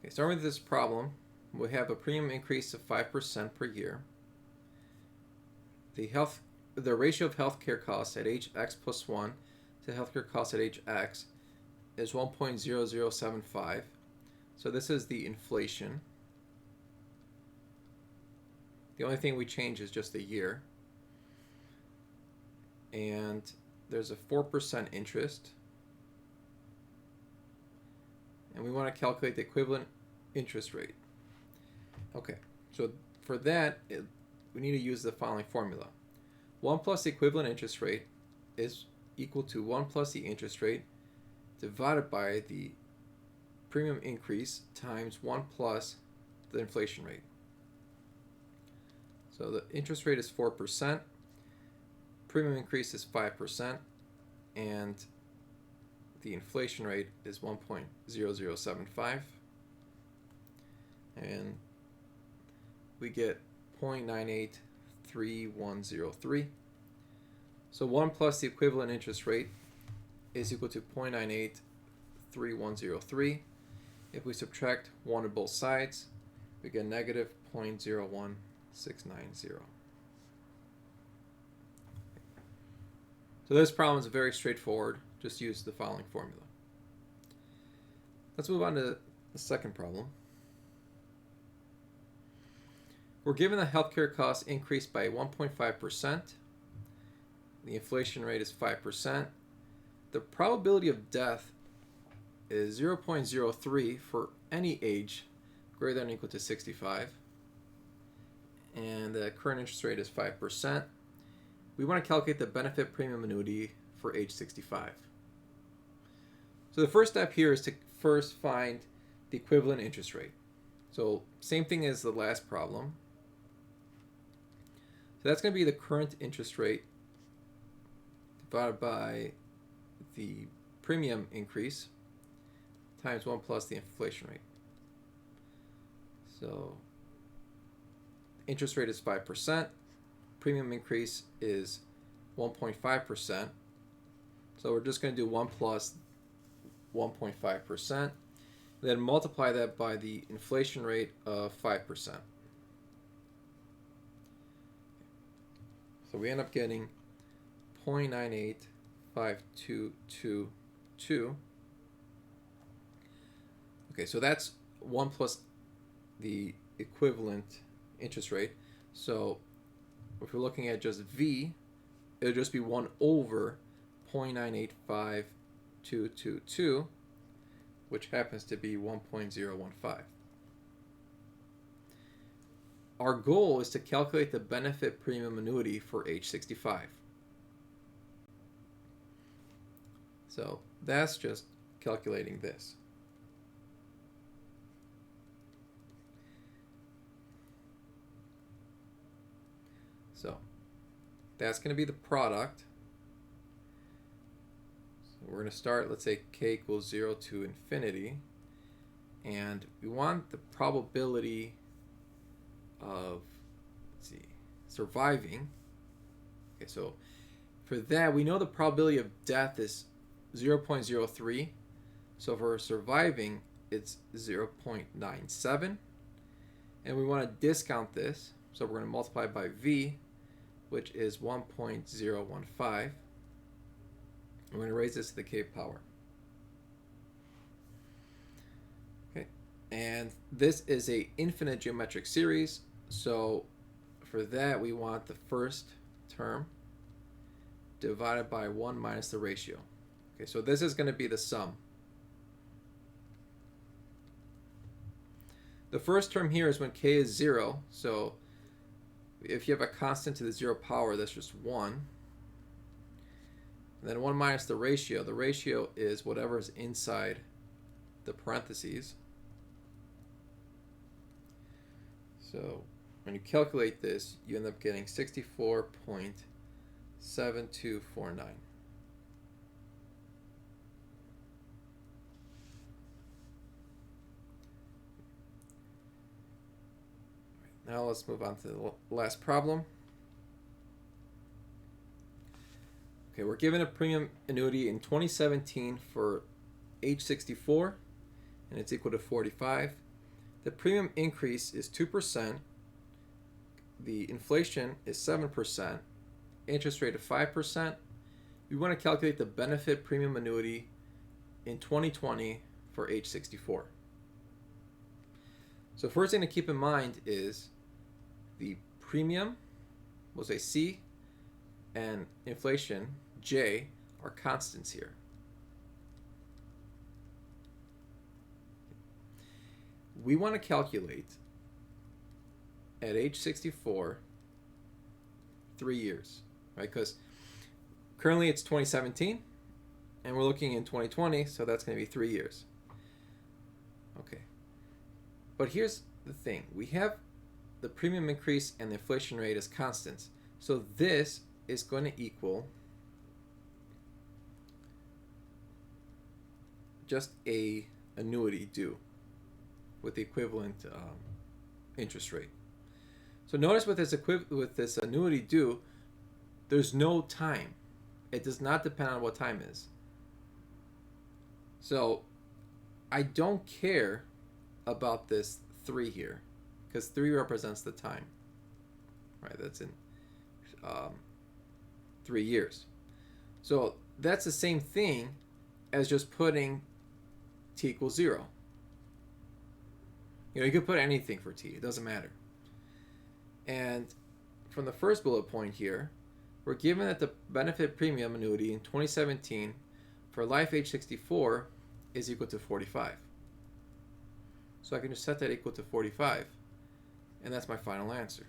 Okay, starting with this problem, we have a premium increase of 5% per year. The ratio of healthcare costs at age X plus 1 to healthcare costs at age X is 1.0075. So this is the inflation. The only thing we change is just the year. And there's a 4% interest. And we want to calculate the equivalent interest rate. Okay, so for that, we need to use the following formula. 1 plus the equivalent interest rate is equal to 1 plus the interest rate divided by the premium increase times 1 plus the inflation rate. So the interest rate is 4%, premium increase is 5%, and the inflation rate is 1.0075, and we get 0.983103. So 1 plus the equivalent interest rate is equal to 0.983103. If we subtract 1 on both sides, we get negative 0.01690. So this problem is very straightforward. Just use the following formula. Let's move on to the second problem. We're given the healthcare costs increased by 1.5%. The inflation rate is 5%. The probability of death is 0.03 for any age greater than or equal to 65. And the current interest rate is 5%. We want to calculate the benefit premium annuity for age 65. So the first step here is to first find the equivalent interest rate. So same thing as the last problem. So that's going to be the current interest rate divided by the premium increase times 1 plus the inflation rate. So interest rate is 5%, premium increase is 1.5%. So we're just going to do 1 plus 1.5%, then multiply that by the inflation rate of 5%. So we end up getting 0.98522. Okay, so that's 1 plus the equivalent interest rate. So if we're looking at just V, it'll just be 1 over 0.985222, which happens to be 1.015. Our goal is to calculate the benefit premium annuity for age 65. So that's just calculating this. So that's going to be the product. So we're going to start, let's say k equals 0 to infinity. And we want the probability of, surviving. Okay, so for that, we know the probability of death is 0.03. So for surviving, it's 0.97. And we want to discount this. So we're going to multiply by V, which is 1.015. We're going to raise this to the k power. Okay, and this is a infinite geometric series. So for that, we want the first term divided by 1 minus the ratio. Okay, so this is going to be the sum. The first term here is when k is 0. So if you have a constant to the 0 power, that's just 1. And then 1 minus the ratio. The ratio is whatever is inside the parentheses. So when you calculate this, you end up getting 64.7249. Now let's move on to the last problem. Okay, we're given a premium annuity in 2017 for age 64, and it's equal to 45. The premium increase is 2%. The inflation is 7%. Interest rate of 5%. We want to calculate the benefit premium annuity in 2020 for age 64. So first thing to keep in mind is the premium, we'll say C, and inflation, J, are constants here. We want to calculate at age 64 3 years, right? Because currently it's 2017 and we're looking in 2020, so that's going to be 3 years. Okay. But here's the thing. We have the premium increase and the inflation rate as constants. So this is going to equal just a annuity due with the equivalent interest rate. So notice with this annuity due, there's no time. It does not depend on what time is. So I don't care about this 3 here, because 3 represents the time. Right, that's in 3 years. So that's the same thing as just putting t equals 0. You could put anything for t, it doesn't matter. And from the first bullet point here, we're given that the benefit premium annuity in 2017 for life age 64 is equal to 45. So I can just set that equal to 45, and that's my final answer.